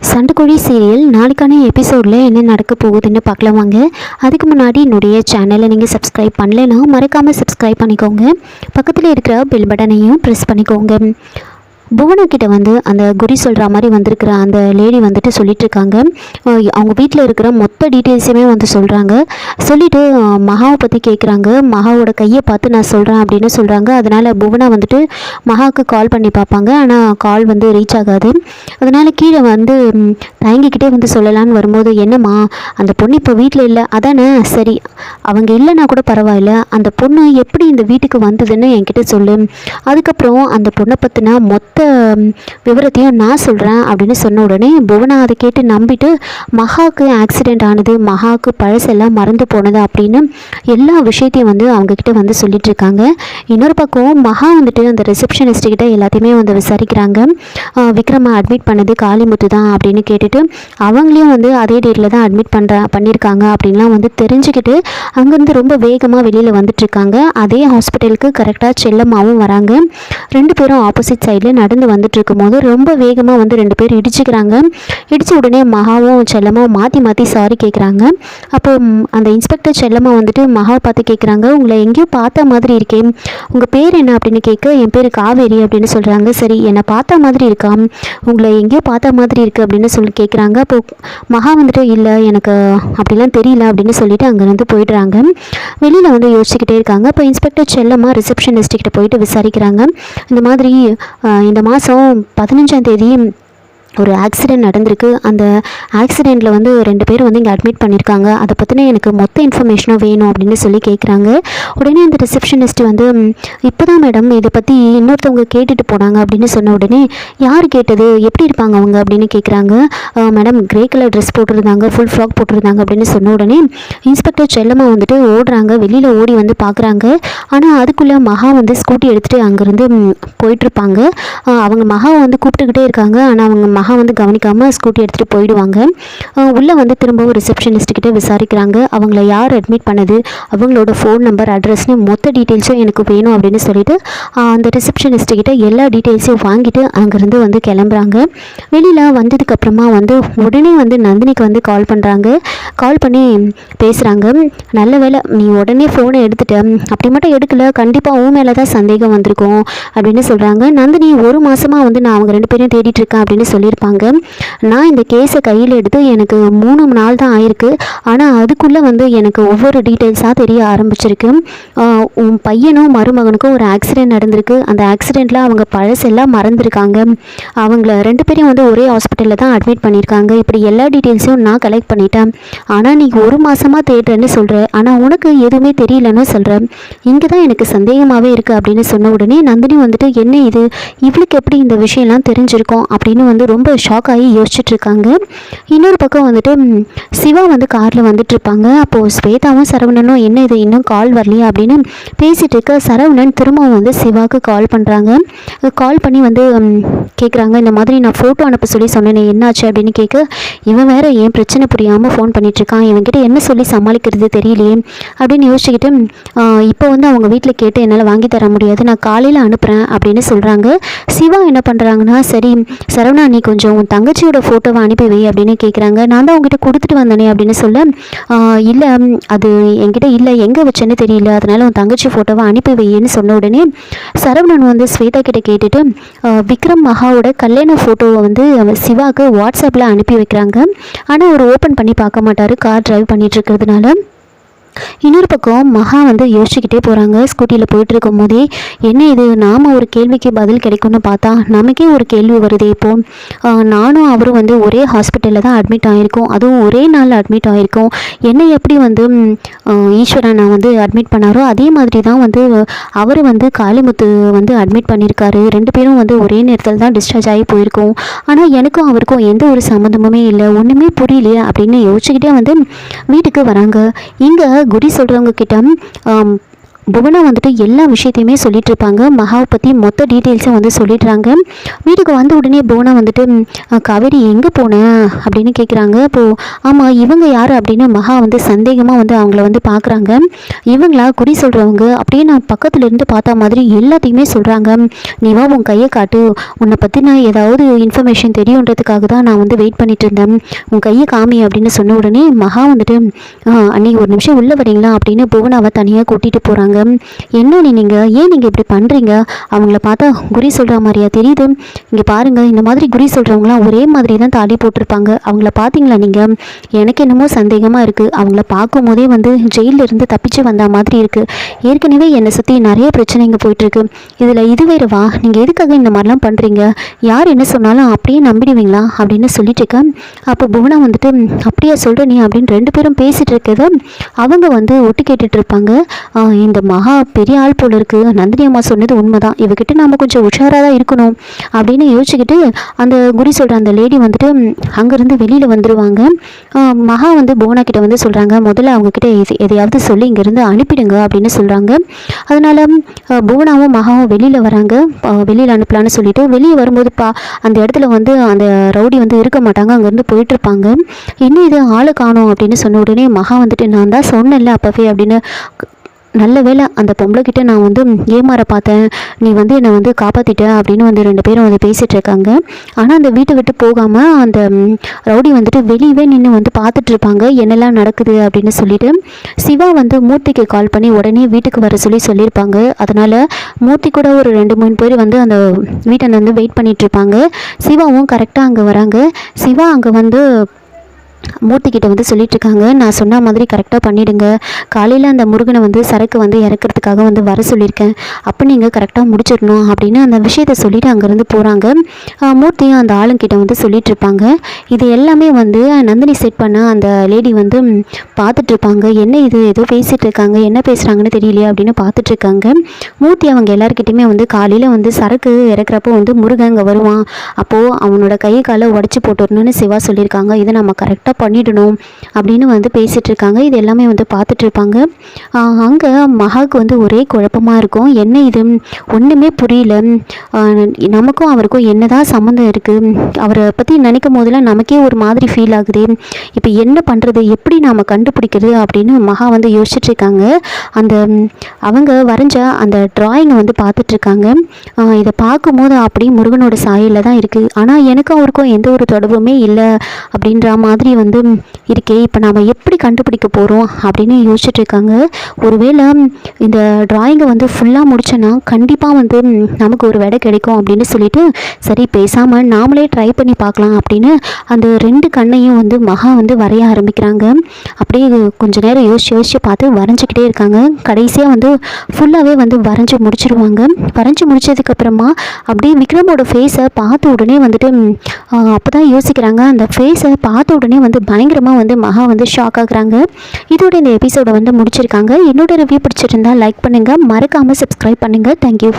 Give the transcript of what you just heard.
சண்டைக்கோழி serial நாளைக்கான எபிசோடில் என்ன நடக்க போகுதுன்னு பார்க்கலாம் வாங்க. அதுக்கு முன்னாடி என்னுடைய சேனலை நீங்கள் சப்ஸ்கிரைப் பண்ணலைன்னா மறக்காமல் சப்ஸ்கிரைப் பண்ணிக்கோங்க. பக்கத்தில் இருக்கிற பெல் பட்டனையும் ப்ரெஸ் பண்ணிக்கோங்க. புவனா கிட்ட வந்து அந்த குரி சொல்கிற மாதிரி வந்திருக்கிற அந்த லேடி வந்துட்டு சொல்லிட்டு இருக்காங்க. அவங்க வீட்டில் இருக்கிற மொத்த டீட்டெயில்ஸுமே வந்து சொல்கிறாங்க. சொல்லிவிட்டு மகாவை பற்றி கேட்குறாங்க. மகாவோட கையை பார்த்து நான் சொல்கிறேன் அப்படின்னு சொல்கிறாங்க. அதனால் புவனா வந்துட்டு மகாவுக்கு கால் பண்ணி பார்ப்பாங்க. ஆனால் கால் வந்து ரீச் ஆகாது. அதனால் கீழே வந்து தயங்கிக்கிட்டே வந்து சொல்லலான்னு வரும்போது, என்னம்மா அந்த பொண்ணு இப்போ வீட்டில் இல்லை அதானே, சரி அவங்க இல்லைன்னா கூட பரவாயில்ல, அந்த பொண்ணு எப்படி இந்த வீட்டுக்கு வந்ததுன்னு என்கிட்ட சொல்லு, அதுக்கப்புறம் அந்த பொண்ணை பற்றினா மொத்த விவரத்தையும் நான் சொல்கிறேன் அப்படின்னு சொன்ன உடனே புவனா அதை கேட்டு நம்பிட்டு மகாவுக்கு ஆக்சிடெண்ட் ஆனது, மகாவுக்கு பழசெல்லாம் மறந்து போனது அப்படின்னு எல்லா விஷயத்தையும் வந்து அவங்கக்கிட்ட வந்து சொல்லிட்டு இருக்காங்க. இன்னொரு பக்கம் மகா வந்துட்டு அந்த ரிசப்ஷனிஸ்ட்கிட்ட எல்லாத்தையுமே வந்து விசாரிக்கிறாங்க. விக்ரமை அட்மிட் பண்ணது காளிமுத்து தான் அப்படின்னு கேட்டுட்டு அவங்களையும் வந்து அதே டேட்டில் தான் அட்மிட் பண்ணியிருக்காங்க அப்படின்லாம் வந்து தெரிஞ்சுக்கிட்டு அங்கேருந்து ரொம்ப வேகமாக வெளியில் வந்துட்டுருக்காங்க. அதே ஹாஸ்பிட்டலுக்கு கரெக்டாக செல்லம்மாவும் வராங்க. ரெண்டு பேரும் ஆப்போசிட் சைடில் நடந்து வந்துட்டு இருக்கும்போது ரொம்ப வேகமாக வந்து ரெண்டு பேர் இடிச்சுக்கிறாங்க. இடித்த உடனே மகாவும் செல்லம்மாவும் மாற்றி மாற்றி சாரி கேட்குறாங்க. அப்போ அந்த இன்ஸ்பெக்டர் செல்லம்மா வந்துட்டு மகாவை பார்த்து கேட்குறாங்க, உங்களை எங்கேயோ பார்த்த மாதிரி இருக்கே, உங்கள் பேர் என்ன அப்படின்னு கேட்க, என் பேர் காவேரி அப்படின்னு சொல்கிறாங்க. சரி, என்னை பார்த்த மாதிரி இருக்கா, உங்களை எங்கேயோ பார்த்த மாதிரி இருக்குது அப்படின்னு சொல்லி கேட்குறாங்க. அப்போ மகா வந்துட்டு இல்லை எனக்கு அப்படிலாம் தெரியல அப்படின்னு சொல்லிட்டு அங்கேருந்து போயிடுறாங்க. வெளியில் வந்து யோசிச்சுக்கிட்டே இருக்காங்க. இப்போ இன்ஸ்பெக்டர் செல்லம்மா ரிசப்ஷனிஸ்ட்கிட்ட போயிட்டு விசாரிக்கிறாங்க. இந்த மாதிரி இந்த மாதம் 15ஆம் தேதி ஒரு ஆக்சிடெண்ட் நடந்திருக்கு. அந்த ஆக்சிடெண்ட்டில் வந்து ரெண்டு பேரும் வந்து இங்கே அட்மிட் பண்ணியிருக்காங்க. அதை பற்றின எனக்கு மொத்த இன்ஃபர்மேஷனும் வேணும் அப்படின்னு சொல்லி கேட்குறாங்க. உடனே அந்த ரிசப்ஷனிஸ்ட் வந்து, இப்போ தான் மேடம் இதை பற்றி இன்னொருத்தவங்க கேட்டுட்டு போனாங்க அப்படின்னு சொன்ன உடனே, யார் கேட்டது, எப்படி இருப்பாங்க அவங்க அப்படின்னு கேட்குறாங்க. மேடம் கிரே கலர் ட்ரெஸ் போட்டிருந்தாங்க, ஃபுல் ஃப்ராக் போட்டிருந்தாங்க அப்படின்னு சொன்ன உடனே இன்ஸ்பெக்டர் செல்லம்மா வந்துட்டு ஓடுறாங்க. வெளியில் ஓடி வந்து பார்க்குறாங்க. ஆனால் அதுக்குள்ளே மகா வந்து ஸ்கூட்டி எடுத்துகிட்டு அங்கேருந்து போயிட்டுருப்பாங்க. அவங்க மகாவை வந்து கூப்பிட்டுக்கிட்டே இருக்காங்க. ஆனால் அவங்க மகா வந்து கவனிக்காமல் ஸ்கூட்டி எடுத்துகிட்டு போயிடுவாங்க. உள்ளே வந்து திரும்பவும் ரிசப்ஷனிஸ்ட்கிட்ட விசாரிக்கிறாங்க. அவங்கள யார் அட்மிட் பண்ணது, அவங்களோட ஃபோன் நம்பர், அட்ரஸ்னு மொத்த டீட்டெயில்ஸும் எனக்கு வேணும் அப்படின்னு சொல்லிட்டு அந்த ரிசப்ஷனிஸ்ட்கிட்ட எல்லா டீட்டெயில்ஸையும் வாங்கிட்டு அங்கேருந்து வந்து கிளம்புறாங்க. வெளியில் வந்ததுக்கப்புறமா வந்து உடனே வந்து நந்தினிக்கு வந்து கால் பண்ணுறாங்க. கால் பண்ணி பேசுகிறாங்க. நல்ல வேலை நீ உடனே ஃபோனை எடுத்துட்ட, அப்படி மட்டும் எடுக்கல கண்டிப்பாக உன் மேலே தான் சந்தேகம் வந்திருக்கும் அப்படின்னு சொல்கிறாங்க. நந்தினி ஒரு மாதமாக வந்து நான் அவங்க ரெண்டு பேரையும் தேடிட்டு இருக்கேன் அப்படின்னு சொல்லியிருப்பாங்க. நான் இந்த கேஸை கையில் எடுத்து எனக்கு 3 நாள் தான் ஆயிருக்கு. ஆனால் அதுக்குள்ளே வந்து எனக்கு ஒவ்வொரு டீட்டெயில்ஸாக தெரிய ஆரம்பிச்சிருக்கு. உன் பையனும் மருமகனுக்கும் ஒரு ஆக்சிடெண்ட் நடந்திருக்கு. அந்த ஆக்சிடெண்ட்டில் அவங்க பழசெல்லாம் மறந்துருக்காங்க. அவங்கள ரெண்டு பேரையும் வந்து ஒரே ஹாஸ்பிட்டலில் தான் அட்மிட் பண்ணியிருக்காங்க. இப்படி எல்லா டீட்டெயில்ஸையும் நான் கலெக்ட் பண்ணிட்டேன். ஆனால் நீ ஒரு மாதமாக தேடுறேன்னு சொல்கிற, ஆனால் உனக்கு எதுவுமே தெரியலன்னு சொல்கிற, இங்கே தான் எனக்கு சந்தேகமாகவே இருக்குது அப்படின்னு சொன்ன உடனே நந்தினி வந்துட்டு, என்ன இது, இவளுக்கு எப்படி இந்த விஷயம்லாம் தெரிஞ்சிருக்கோம் அப்படின்னு வந்து ரொம்ப ஷாக் ஆகி யோசிச்சுட்டு இருக்காங்க. இன்னொரு பக்கம் வந்துட்டு சிவா வந்து காரில் வந்துட்டு இருப்பாங்க. அப்போது ஸ்வேதாவும் சரவணனும் என்ன இது இன்னும் கால் வரலையா அப்படின்னு பேசிகிட்டு இருக்க, சரவணன் திரும்பவும் வந்து சிவாவுக்கு கால் பண்ணுறாங்க. கால் பண்ணி வந்து கேட்குறாங்க, இந்த மாதிரி நான் ஃபோட்டோ அனுப்ப சொல்லி சொன்னேன், என்னாச்சு அப்படின்னு கேட்க, இவன் வேறு ஏன் பிரச்சனை புரியாமல் ஃபோன் பண்ணிகிட்ருக்கான், இவன்கிட்ட என்ன சொல்லி சமாளிக்கிறது தெரியலையே அப்படின்னு யோசிச்சுக்கிட்டு, இப்போ வந்து அவங்க வீட்டில் கேட்டு என்னால் வாங்கி தர முடியாது, நான் காலையில் அனுப்புகிறேன் அப்படின்னு சொல்கிறாங்க. சிவா என்ன பண்ணுறாங்கன்னா, சரி சரவணா நீ கொஞ்சம் உன் தங்கச்சியோட ஃபோட்டோவை அனுப்பி வை அப்படின்னு கேட்குறாங்க. நான் தான் உங்ககிட்ட கொடுத்துட்டு வந்தேனே அப்படின்னு சொல்ல, இல்லை அது என்கிட்ட இல்லை, எங்கே வச்சேன்னு தெரியல, அதனால் உன் தங்கச்சி ஃபோட்டோவை அனுப்பி வைன்னு சொன்ன உடனே சரவணன் வந்து ஸ்வேதா கிட்ட கேட்டுட்டு விக்ரம் மகாவோட கல்யாண ஃபோட்டோவை வந்து சிவாவுக்கு வாட்ஸ்அப்பில் அனுப்பி வைக்கிறாங்க. ஆனால் அவர் ஓப்பன் பண்ணி பார்க்க மாட்டார், கார் டிரைவ் பண்ணிட்டு இருக்கிறதுனால. இன்னொரு பக்கம் மகா வந்து யோசிச்சுக்கிட்டே போகிறாங்க. ஸ்கூட்டியில் போயிட்டு இருக்கும் போதே, என்ன இது நாம் ஒரு கேள்விக்கு பதில் கிடைக்கும்னு பார்த்தா நமக்கே ஒரு கேள்வி வருது. இப்போது நானும் அவரும் வந்து ஒரே ஹாஸ்பிட்டலில் தான் அட்மிட் ஆகிருக்கோம், அதுவும் ஒரே நாளில் அட்மிட் ஆகிருக்கோம். என்னை எப்படி வந்து ஈஸ்வரனை வந்து அட்மிட் பண்ணாரோ அதே மாதிரி தான் வந்து அவர் வந்து காளிமுத்து வந்து அட்மிட் பண்ணியிருக்காரு. ரெண்டு பேரும் வந்து ஒரே நேரத்தில் தான் டிஸ்சார்ஜ் ஆகி போயிருக்கோம். ஆனால் எனக்கும் அவருக்கும் எந்த ஒரு சம்மந்தமுமே இல்லை, ஒன்றுமே புரியலையே அப்படின்னு யோசிச்சுக்கிட்டே வந்து வீட்டுக்கு வராங்க. இங்கே குடி சொல்கிறவங்க கிட்ட புவனா வந்துட்டு எல்லா விஷயத்தையுமே சொல்லிட்டு இருப்பாங்க. மகாவை பற்றி மொத்த டீட்டெயில்ஸும் வந்து சொல்லிடுறாங்க. வீட்டுக்கு வந்த உடனே புவனா வந்துட்டு காவேரி எங்கே போனேன் அப்படின்னு கேட்குறாங்க. இப்போது ஆமாம் இவங்க யார் அப்படின்னு மகா வந்து சந்தேகமாக வந்து அவங்கள வந்து பார்க்குறாங்க. இவங்களா குறி சொல்கிறவங்க அப்படியே நான் பக்கத்துல இருந்து பார்த்தா மாதிரி எல்லாத்தையுமே சொல்கிறாங்க. நீ வா உன் கையை காட்டு, உன்னை பற்றி நான் ஏதாவது இன்ஃபர்மேஷன் தெரியுன்றதுக்காக தான் நான் வந்து வெயிட் பண்ணிட்டு இருந்தேன், உன் கையை காமி அப்படின்னு சொன்ன உடனே மகா வந்துட்டு அன்றைக்கி ஒரு நிமிஷம் உள்ளே வரீங்களா அப்படின்னு புவனாவை தனியாக கூட்டிகிட்டு போகிறாங்க. என்ன நீங்கள் ஏன் நீங்கள் இப்படி பண்ணுறீங்க, அவங்கள பார்த்தா குறி சொல்கிற மாதிரியா தெரியுது, இங்கே பாருங்கள் இந்த மாதிரி குறி சொல்கிறவங்களாம் ஒரே மாதிரி தான் தாலி போட்டிருப்பாங்க, அவங்கள பார்த்தீங்களா நீங்கள், எனக்கு என்னமோ சந்தேகமாக இருக்குது, அவங்கள பார்க்கும் போதே வந்து ஜெயிலில் இருந்து தப்பிச்சு வந்த மாதிரி இருக்குது, ஏற்கனவே என்னை சுற்றி நிறைய பிரச்சனைங்க போயிட்டுருக்கு, இதில் இது வேறுவா, நீங்கள் எதுக்காக இந்த மாதிரிலாம் பண்ணுறீங்க, யார் என்ன சொன்னாலும் அப்படியே நம்பிடுவீங்களா அப்படின்னு சொல்லிட்டு இருக்க. அப்போ புவனா வந்துட்டு அப்படியே சொல்கிற நீ அப்படின்னு ரெண்டு பேரும் பேசிகிட்டு இருக்கத அவங்க வந்து ஒட்டு கேட்டுட்டு இருப்பாங்க. இந்த மகா பெரிய ஆள் போல இருக்குது, நந்தினி அம்மா சொன்னது உண்மைதான், இவகிட்ட நாம் கொஞ்சம் உஷாராக தான் இருக்கணும் அப்படின்னு யோசிச்சுக்கிட்டு அந்த குறி சொல்கிற அந்த லேடி வந்துட்டு அங்கேருந்து வெளியில் வந்துடுவாங்க. மகா வந்து புவனா கிட்ட வந்து சொல்கிறாங்க, முதல்ல அவங்கக்கிட்ட எதையாவது சொல்லி இங்கேருந்து அனுப்பிடுங்க அப்படின்னு சொல்கிறாங்க. அதனால் புவனாவும் மகாவும் வெளியில் வராங்க. வெளியில் அனுப்பலான்னு சொல்லிட்டு வெளியே வரும்போது அந்த இடத்துல வந்து அந்த ரவுடி வந்து இருக்க மாட்டாங்க, அங்கேருந்து போயிட்டுருப்பாங்க. இன்னும் இது ஆளை காணோம் அப்படின்னு சொன்ன உடனே மகா வந்துட்டு நான் தான் சொன்னேன்ல அப்பவே அப்படின்னு, நல்ல வேலை அந்த பொம்பளைக்கிட்ட நான் வந்து ஏமாற பார்த்தேன், நீ வந்து என்னை வந்து காப்பாற்றிட்ட அப்படின்னு வந்து ரெண்டு பேரும் வந்து பேசிகிட்டு இருக்காங்க. ஆனால் அந்த வீட்டை விட்டு போகாமல் அந்த ரவுடி வந்துட்டு வெளியவே நின்று வந்து பார்த்துட்டு இருப்பாங்க என்னெல்லாம் நடக்குது அப்படின்னு சொல்லிட்டு. சிவா வந்து மூர்த்திக்கு கால் பண்ணி உடனே வீட்டுக்கு வர சொல்லியிருப்பாங்க. அதனால் மூர்த்தி கூட ஒரு 2-3 பேர் வந்து அந்த வீட்டை வந்து வெயிட் பண்ணிகிட்டு இருப்பாங்க. சிவாவும் கரெக்டாக அங்கே வராங்க. சிவா அங்கே வந்து மூர்த்திக்கிட்ட வந்து சொல்லிட்டுருக்காங்க, நான் சொன்ன மாதிரி கரெக்டாக பண்ணிவிடுங்க, காலையில் அந்த முருகனை வந்து சரக்கு வந்து இறக்கிறதுக்காக வந்து வர சொல்லியிருக்கேன், அப்போ நீங்கள் கரெக்டாக முடிச்சிடணும் அப்படின்னு அந்த விஷயத்த சொல்லிவிட்டு அங்கேருந்து போகிறாங்க. மூர்த்தியும் அந்த ஆளுங்கிட்ட வந்து சொல்லிகிட்ருப்பாங்க. இது எல்லாமே வந்து நந்தினி செட் பண்ண அந்த லேடி வந்து பார்த்துட்ருப்பாங்க. என்ன இது ஏதோ பேசிகிட்டு இருக்காங்க, என்ன பேசுகிறாங்கன்னு தெரியலையே அப்படின்னு பார்த்துட்ருக்காங்க. மூர்த்தி அவங்க எல்லாருக்கிட்டையுமே வந்து காலையில் வந்து சரக்கு இறக்குறப்போ வந்து முருகன் அங்கே வருவான், அப்போது அவனோட கை காலை உடச்சி போட்டுடணும்னு சிவா சொல்லியிருக்காங்க, இதை நம்ம கரெக்டாக பண்ணிடணும் அப்படின்னு வந்து பேசிகிட்டு இருக்காங்க. இது எல்லாமே வந்து பார்த்துட்டு இருப்பாங்க. அங்கே மகாவுக்கு வந்து ஒரே குழப்பமாக இருக்கும், என்ன இது ஒன்றுமே புரியல, நமக்கும் அவருக்கும் என்னதான் சம்மந்தம் இருக்குது, அவரை பற்றி நினைக்கும் போதெல்லாம் நமக்கே ஒரு மாதிரி ஃபீல் ஆகுது, இப்போ என்ன பண்ணுறது, எப்படி நாம் கண்டுபிடிக்கிறது அப்படின்னு மகா வந்து யோசிச்சுட்டு இருக்காங்க. அந்த அவங்க வரைஞ்ச அந்த டிராயிங்கை வந்து பார்த்துட்ருக்காங்க. இதை பார்க்கும்போது அப்படியே முருகனோட சாயலில் தான் இருக்குது, ஆனால் எனக்கும் அவருக்கும் எந்த ஒரு தொடர்புமே இல்லை அப்படின்ற மாதிரி வந்து இருக்கே, இப்போ நாம் எப்படி கண்டுபிடிக்க போகிறோம் அப்படின்னு யோசிச்சுட்டு இருக்காங்க. ஒருவேளை இந்த டிராயிங்கை வந்து ஃபுல்லாக முடிச்சோன்னா கண்டிப்பாக வந்து நமக்கு ஒரு விடை கிடைக்கும் அப்படின்னு சொல்லிட்டு, சரி பேசாமல் நாமளே ட்ரை பண்ணி பார்க்கலாம் அப்படின்னு அந்த 2 கண்ணையும் வந்து மகா வந்து வரைய ஆரம்பிக்கிறாங்க. அப்படியே கொஞ்ச நேரம் யோசிச்சு பார்த்து வரைஞ்சிக்கிட்டே இருக்காங்க. கடைசியாக வந்து ஃபுல்லாகவே வந்து வரைஞ்சி முடிச்சிருவாங்க. வரைஞ்சி முடிச்சதுக்கப்புறமா அப்படியே விக்ரமோட ஃபேஸை பார்த்த உடனே வந்துட்டு அப்போ தான் யோசிக்கிறாங்க, அந்த ஃபேஸை பார்த்த உடனே வந்து பயங்கரமாக வந்து மகா வந்து ஷாக் ஆகுறாங்க. இதோட இந்த எபிசோடை வந்து முடிச்சிருக்காங்க. என்னோட ரிவ்யூ பிடிச்சிருந்தா லைக் பண்ணுங்கள், மறக்காமல் சப்ஸ்கிரைப் பண்ணுங்கள். தேங்க்யூ.